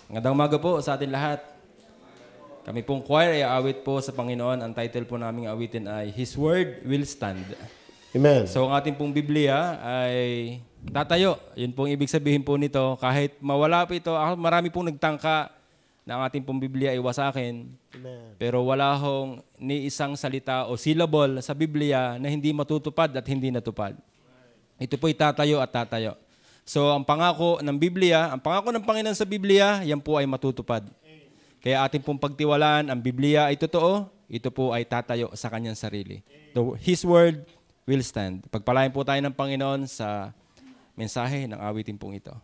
Magandang umaga po sa atin lahat. Kami pong choir ay aawit po sa Panginoon. Ang title po naming awitin ay His Word Will Stand. Amen. So ang ating pong Biblia ay tatayo. Yun pong ibig sabihin po nito. Kahit mawala po ito, marami pong nagtangka na ang ating pong Biblia ay wasakin. Amen. Pero wala hong ni isang salita o syllable sa Biblia na hindi matutupad at hindi natupad. Ito po'y tatayo at tatayo. So ang pangako ng Biblia, ang pangako ng Panginoon sa Biblia, yan po ay matutupad. Kaya ating pong pagtiwalaan, ang Biblia ay totoo, ito po ay tatayo sa kanyang sarili. His word will stand. Pagpalain po tayo ng Panginoon sa mensahe ng awitin pong ito.